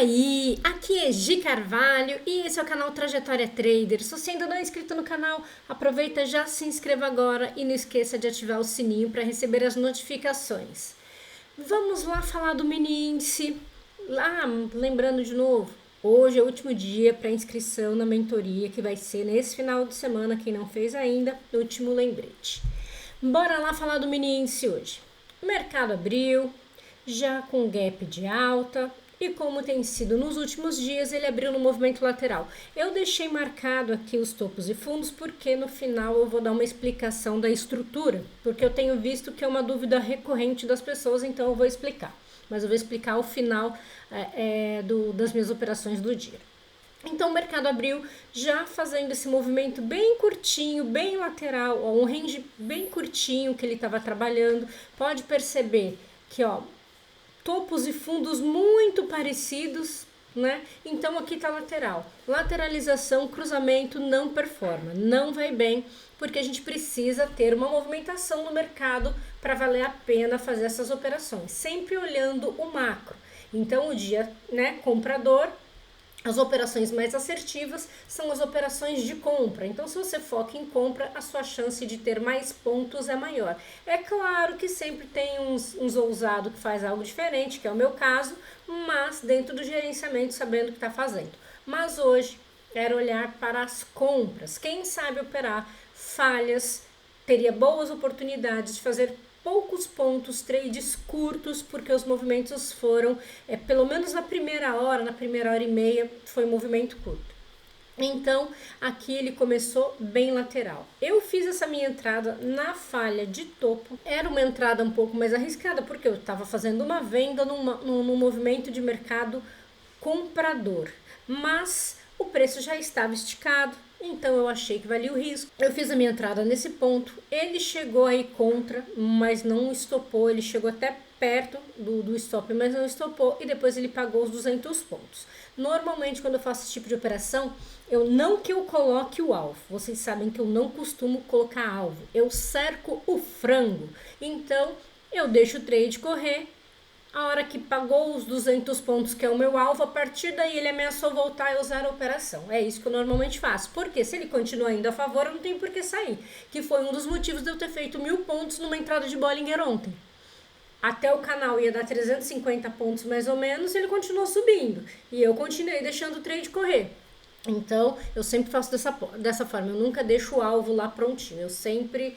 aí, aqui é Gi Carvalho e esse é o canal Trajetória Trader. Se você ainda não é inscrito no canal, aproveita, já se inscreva agora e não esqueça de ativar o sininho para receber as notificações. Vamos lá falar do mini índice. Lembrando de novo, hoje é o último dia para inscrição na mentoria que vai ser nesse final de semana, quem não fez ainda, último lembrete. Bora lá falar do mini índice hoje. O mercado abriu já com gap de alta. E como tem sido nos últimos dias, ele abriu no movimento lateral. Eu deixei marcado aqui os topos e fundos porque no final eu vou dar uma explicação da estrutura, porque eu tenho visto que é uma dúvida recorrente das pessoas, então eu vou explicar. Mas eu vou explicar ao final das minhas operações do dia. Então o mercado abriu já fazendo esse movimento bem curtinho, bem lateral, um range bem curtinho que ele estava trabalhando. Pode perceber que topos e fundos muito parecidos, né? Então aqui tá lateral. Lateralização, cruzamento não performa, não vai bem, porque a gente precisa ter uma movimentação no mercado para valer a pena fazer essas operações, sempre olhando o macro. Então o dia, né, comprador, as operações mais assertivas são as operações de compra. Então, se você foca em compra, a sua chance de ter mais pontos é maior. É claro que sempre tem uns ousados que faz algo diferente, que é o meu caso, mas dentro do gerenciamento, sabendo o que está fazendo. Mas hoje, era olhar para as compras. Quem sabe operar falhas, teria boas oportunidades de fazer poucos pontos, trades curtos, porque os movimentos foram, pelo menos na primeira hora e meia, foi um movimento curto. Então, aqui ele começou bem lateral. Eu fiz essa minha entrada na falha de topo. Era uma entrada um pouco mais arriscada, porque eu estava fazendo uma venda num movimento de mercado comprador. Mas o preço já estava esticado, então eu achei que valia o risco. Eu fiz a minha entrada nesse ponto, ele chegou aí contra, mas não estopou, ele chegou até perto do stop, mas não estopou, e depois ele pagou os 200 pontos. Normalmente, quando eu faço esse tipo de operação, eu coloque o alvo. Vocês sabem que eu não costumo colocar alvo, eu cerco o frango. Então, eu deixo o trade correr. A hora que pagou os 200 pontos, que é o meu alvo, a partir daí ele ameaçou voltar a usar a operação. É isso que eu normalmente faço. Porque se ele continua ainda a favor, eu não tenho por que sair. Que foi um dos motivos de eu ter feito 1000 pontos numa entrada de Bollinger ontem. Até o canal ia dar 350 pontos mais ou menos, ele continuou subindo. E eu continuei deixando o trade correr. Então, eu sempre faço dessa forma. Eu nunca deixo o alvo lá prontinho. Eu sempre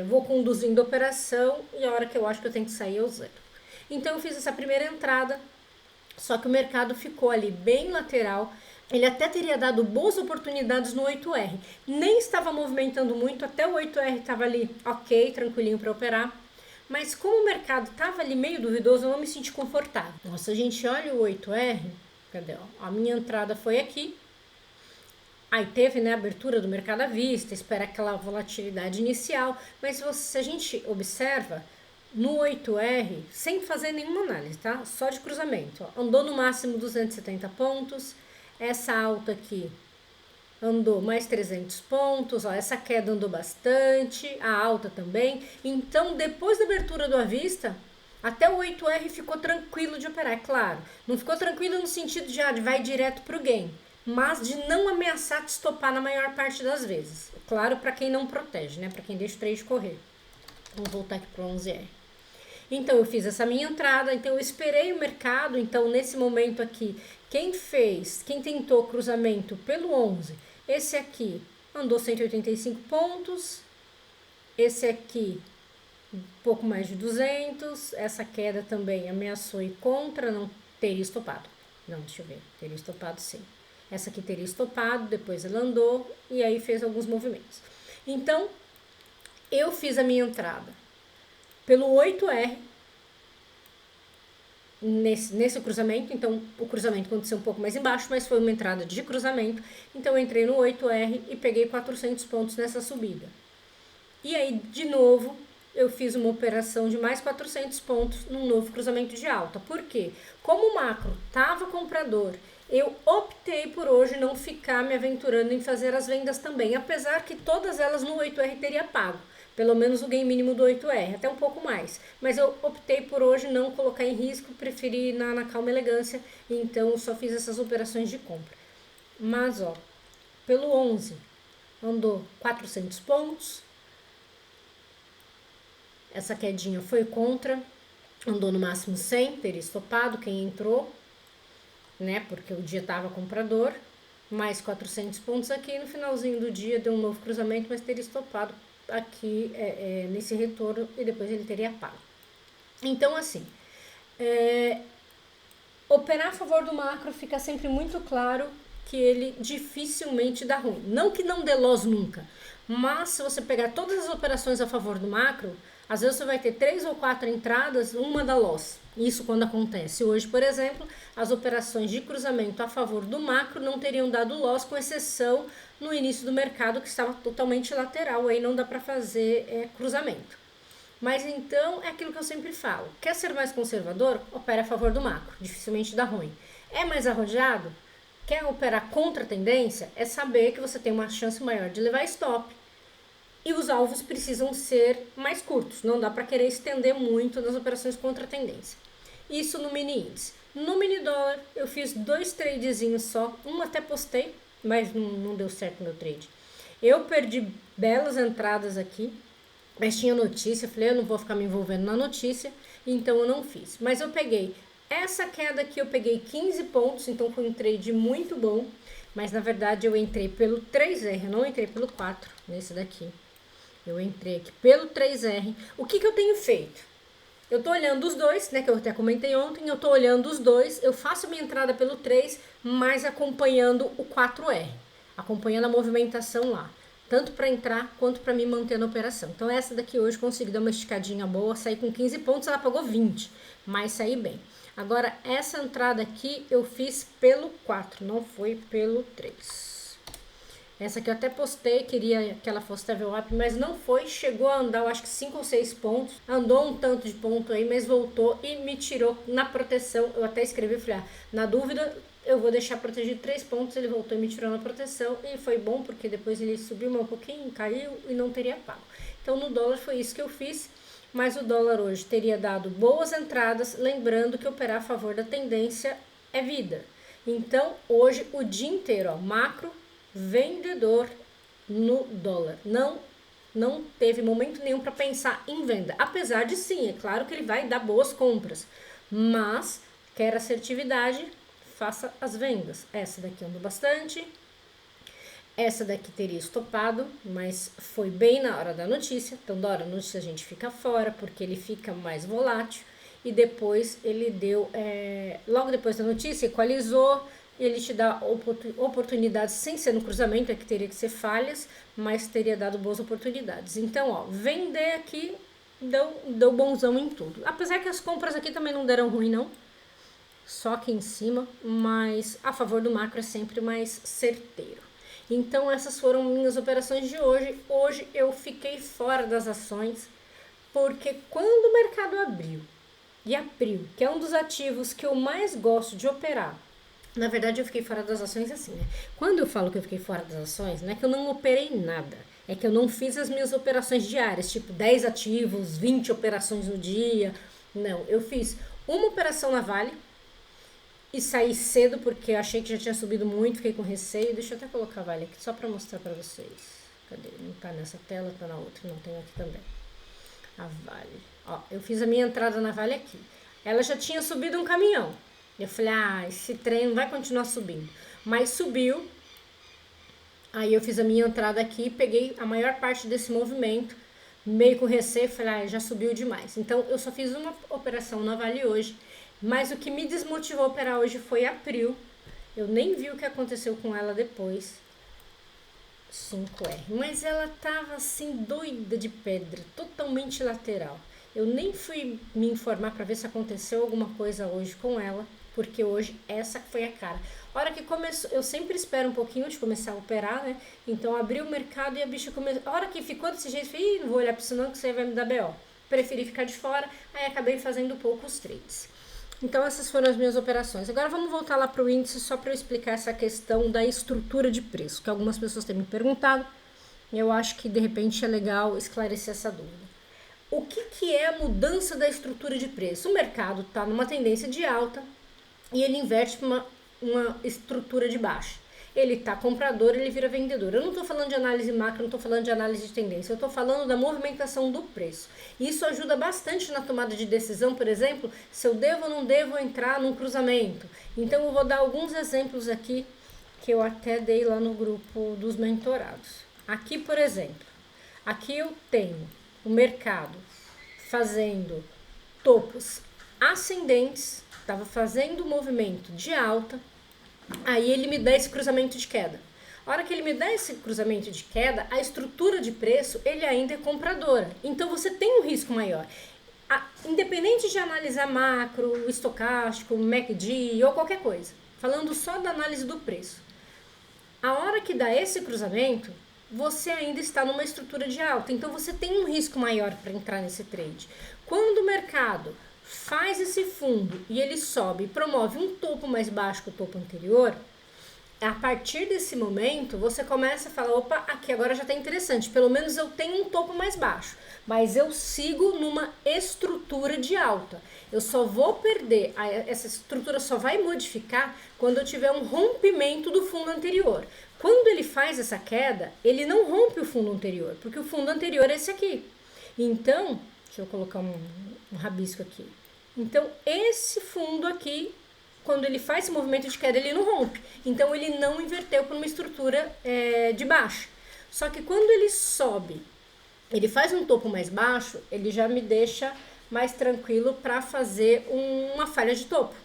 vou conduzindo a operação e a hora que eu acho que eu tenho que sair, eu zero. Então eu fiz essa primeira entrada, só que o mercado ficou ali bem lateral. Ele até teria dado boas oportunidades no 8R. Nem estava movimentando muito, até o 8R estava ali ok, tranquilinho para operar. Mas como o mercado estava ali meio duvidoso, eu não me senti confortável. Nossa, a gente olha o 8R, cadê? A minha entrada foi aqui. Aí teve, né, a abertura do mercado à vista, espera aquela volatilidade inicial. Mas se a gente observa, no 8R, sem fazer nenhuma análise, tá? Só de cruzamento. Andou no máximo 270 pontos. Essa alta aqui andou mais 300 pontos. Essa queda andou bastante. A alta também. Então, depois da abertura do à vista, até o 8R ficou tranquilo de operar. É claro, não ficou tranquilo no sentido de vai direto para o gain, mas de não ameaçar te estopar na maior parte das vezes. Claro, para quem não protege, né? Para quem deixa o trade correr. Vamos voltar aqui para o 11R. Então eu fiz essa minha entrada, então eu esperei o mercado. Então nesse momento aqui, quem tentou cruzamento pelo 11, esse aqui andou 185 pontos, esse aqui um pouco mais de 200, essa queda também ameaçou ir contra, não teria estopado. Não, deixa eu ver, teria estopado sim. Essa aqui teria estopado, depois ela andou e aí fez alguns movimentos. Então eu fiz a minha entrada pelo 8R, nesse cruzamento. Então o cruzamento aconteceu um pouco mais embaixo, mas foi uma entrada de cruzamento. Então eu entrei no 8R e peguei 400 pontos nessa subida. E aí, de novo, eu fiz uma operação de mais 400 pontos num novo cruzamento de alta. Por quê? Como o macro estava comprador, eu optei por hoje não ficar me aventurando em fazer as vendas também, apesar que todas elas no 8R teria pago. pelo menos o gain mínimo do 8R, até um pouco mais. Mas eu optei por hoje não colocar em risco, preferi ir na calma elegância, então só fiz essas operações de compra. Mas, ó, pelo 11, andou 400 pontos. Essa quedinha foi contra, andou no máximo 100, teria estopado quem entrou, né, porque o dia tava comprador. Mais 400 pontos aqui, no finalzinho do dia deu um novo cruzamento, mas teria estopado aqui nesse retorno e depois ele teria pago. Então, assim, operar a favor do macro fica sempre muito claro que ele dificilmente dá ruim. Não que não dê loss nunca, mas se você pegar todas as operações a favor do macro, às vezes você vai ter 3 ou 4 entradas, uma dá loss. Isso quando acontece. Hoje, por exemplo, as operações de cruzamento a favor do macro não teriam dado loss, com exceção no início do mercado, que estava totalmente lateral, aí não dá para fazer cruzamento. Mas então, é aquilo que eu sempre falo. Quer ser mais conservador? Opera a favor do macro. Dificilmente dá ruim. É mais arrojado? Quer operar contra a tendência? É saber que você tem uma chance maior de levar stop. E os alvos precisam ser mais curtos. Não dá para querer estender muito nas operações contra a tendência. Isso no mini índice. No mini dólar, eu fiz 2 tradezinhos só. Um até postei, mas não deu certo meu trade. Eu perdi belas entradas aqui. Mas tinha notícia, falei, eu não vou ficar me envolvendo na notícia, então eu não fiz. Mas eu peguei essa queda aqui, eu peguei 15 pontos, então foi um trade muito bom. Mas na verdade eu entrei pelo 3R, eu não entrei pelo 4, nesse daqui. Eu entrei aqui pelo 3R. O que eu tenho feito? Eu tô olhando os dois, né, que eu até comentei ontem, eu tô olhando os dois, eu faço minha entrada pelo 3, mas acompanhando o 4R, acompanhando a movimentação lá. Tanto para entrar quanto para me manter na operação. Então essa daqui hoje consegui dar uma esticadinha boa, saí com 15 pontos, ela pagou 20, mas saí bem. Agora essa entrada aqui eu fiz pelo 4, não foi pelo 3. Essa aqui eu até postei, queria que ela fosse level up, mas não foi, chegou a andar eu acho que 5 ou 6 pontos, andou um tanto de ponto aí, mas voltou e me tirou na proteção. Eu até escrevi, falei, na dúvida eu vou deixar protegido 3 pontos, ele voltou e me tirou na proteção, e foi bom porque depois ele subiu um pouquinho, caiu e não teria pago. Então no dólar foi isso que eu fiz, mas o dólar hoje teria dado boas entradas, lembrando que operar a favor da tendência é vida. Então hoje o dia inteiro, ó, macro, vendedor no dólar, não teve momento nenhum para pensar em venda, apesar de sim, é claro que ele vai dar boas compras, mas quer assertividade, faça as vendas. Essa daqui andou bastante. Essa daqui teria estopado, mas foi bem na hora da notícia. Então, da hora da notícia a gente fica fora, porque ele fica mais volátil. E depois ele deu, logo depois da notícia, equalizou. Ele te dá oportunidades, sem ser no cruzamento, é que teria que ser falhas, mas teria dado boas oportunidades. Então, ó, vender aqui deu bonzão em tudo. Apesar que as compras aqui também não deram ruim, não. Só aqui em cima, mas a favor do macro é sempre mais certeiro. Então essas foram minhas operações de hoje. Hoje eu fiquei fora das ações, porque quando o mercado abriu, que é um dos ativos que eu mais gosto de operar, na verdade eu fiquei fora das ações assim, né? Quando eu falo que eu fiquei fora das ações, não é que eu não operei nada, é que eu não fiz as minhas operações diárias, tipo 10 ativos, 20 operações no dia. Não, eu fiz uma operação na Vale, e saí cedo porque eu achei que já tinha subido muito, fiquei com receio. Deixa eu até colocar a Vale aqui só pra mostrar pra vocês. Cadê? Não tá nessa tela, tá na outra, não tem aqui também. A Vale. Ó, eu fiz a minha entrada na Vale aqui. Ela já tinha subido um caminhão. Eu falei, esse trem não vai continuar subindo. Mas subiu. Aí eu fiz a minha entrada aqui, peguei a maior parte desse movimento, meio com receio, falei, já subiu demais. Então eu só fiz uma operação na Vale hoje. Mas o que me desmotivou a operar hoje foi a Prio. Eu nem vi o que aconteceu com ela depois. 5R. Mas ela tava assim doida de pedra, totalmente lateral. Eu nem fui me informar para ver se aconteceu alguma coisa hoje com ela, porque hoje essa foi a cara. A hora que começou, eu sempre espero um pouquinho de começar a operar, né? Então abri o mercado e a bicha começou. A hora que ficou desse jeito, eu falei, não vou olhar para isso não, que você vai me dar BO. Preferi ficar de fora, aí acabei fazendo poucos trades. Então essas foram as minhas operações. Agora vamos voltar lá para o índice só para eu explicar essa questão da estrutura de preço, que algumas pessoas têm me perguntado. Eu acho que de repente é legal esclarecer essa dúvida. O que é a mudança da estrutura de preço? O mercado está numa tendência de alta e ele inverte para uma estrutura de baixa. Ele está comprador, ele vira vendedor. Eu não estou falando de análise macro, não estou falando de análise de tendência, eu estou falando da movimentação do preço. Isso ajuda bastante na tomada de decisão, por exemplo, se eu devo ou não devo entrar num cruzamento. Então eu vou dar alguns exemplos aqui que eu até dei lá no grupo dos mentorados. Aqui, por exemplo, aqui eu tenho o mercado fazendo topos ascendentes, estava fazendo um movimento de alta, aí ele me dá esse cruzamento de queda. A hora que ele me dá esse cruzamento de queda, a estrutura de preço, ele ainda é compradora. Então você tem um risco maior. Independente de analisar macro, estocástico, MACD ou qualquer coisa, falando só da análise do preço. A hora que dá esse cruzamento, você ainda está numa estrutura de alta. Então você tem um risco maior para entrar nesse trade. Quando o mercado faz esse fundo e ele sobe e promove um topo mais baixo que o topo anterior, a partir desse momento você começa a falar, opa, aqui agora já está interessante, pelo menos eu tenho um topo mais baixo, mas eu sigo numa estrutura de alta. Eu só vou perder, essa estrutura só vai modificar quando eu tiver um rompimento do fundo anterior. Quando ele faz essa queda, ele não rompe o fundo anterior, porque o fundo anterior é esse aqui. Então, deixa eu colocar um rabisco aqui. Então, esse fundo aqui, quando ele faz esse movimento de queda, ele não rompe. Então, ele não inverteu para uma estrutura de baixa. Só que quando ele sobe, ele faz um topo mais baixo, ele já me deixa mais tranquilo para fazer uma falha de topo.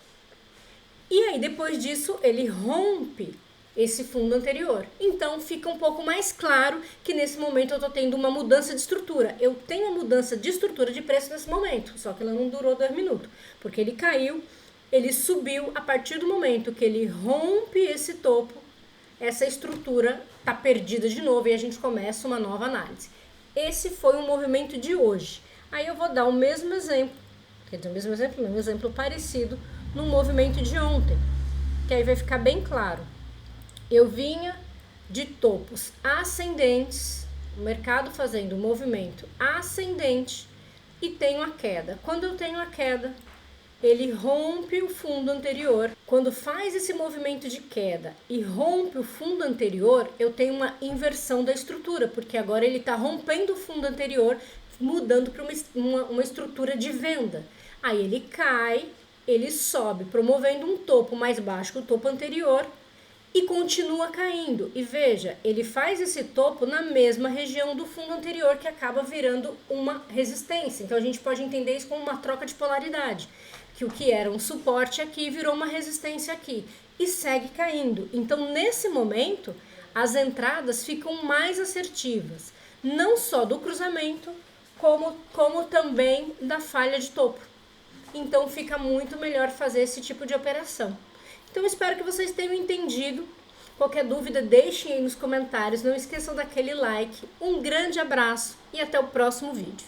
E aí, depois disso, ele rompe esse fundo anterior. Então fica um pouco mais claro que nesse momento eu estou tendo uma mudança de estrutura. Eu tenho uma mudança de estrutura de preço nesse momento, só que ela não durou 2 minutos, porque ele caiu, ele subiu, a partir do momento que ele rompe esse topo, essa estrutura está perdida de novo e a gente começa uma nova análise. Esse foi o movimento de hoje. Aí eu vou dar o mesmo exemplo, um exemplo parecido no movimento de ontem, que aí vai ficar bem claro. Eu vinha de topos ascendentes, o mercado fazendo um movimento ascendente e tenho a queda. Quando eu tenho a queda, ele rompe o fundo anterior. Quando faz esse movimento de queda e rompe o fundo anterior, eu tenho uma inversão da estrutura, porque agora ele está rompendo o fundo anterior, mudando para uma estrutura de venda. Aí ele cai, ele sobe, promovendo um topo mais baixo que o topo anterior, e continua caindo. E veja, ele faz esse topo na mesma região do fundo anterior, que acaba virando uma resistência. Então a gente pode entender isso como uma troca de polaridade, que o que era um suporte aqui virou uma resistência aqui e segue caindo. Então nesse momento as entradas ficam mais assertivas, não só do cruzamento, como também da falha de topo. Então fica muito melhor fazer esse tipo de operação. Então, espero que vocês tenham entendido. Qualquer dúvida, deixem aí nos comentários. Não esqueçam daquele like. Um grande abraço e até o próximo vídeo.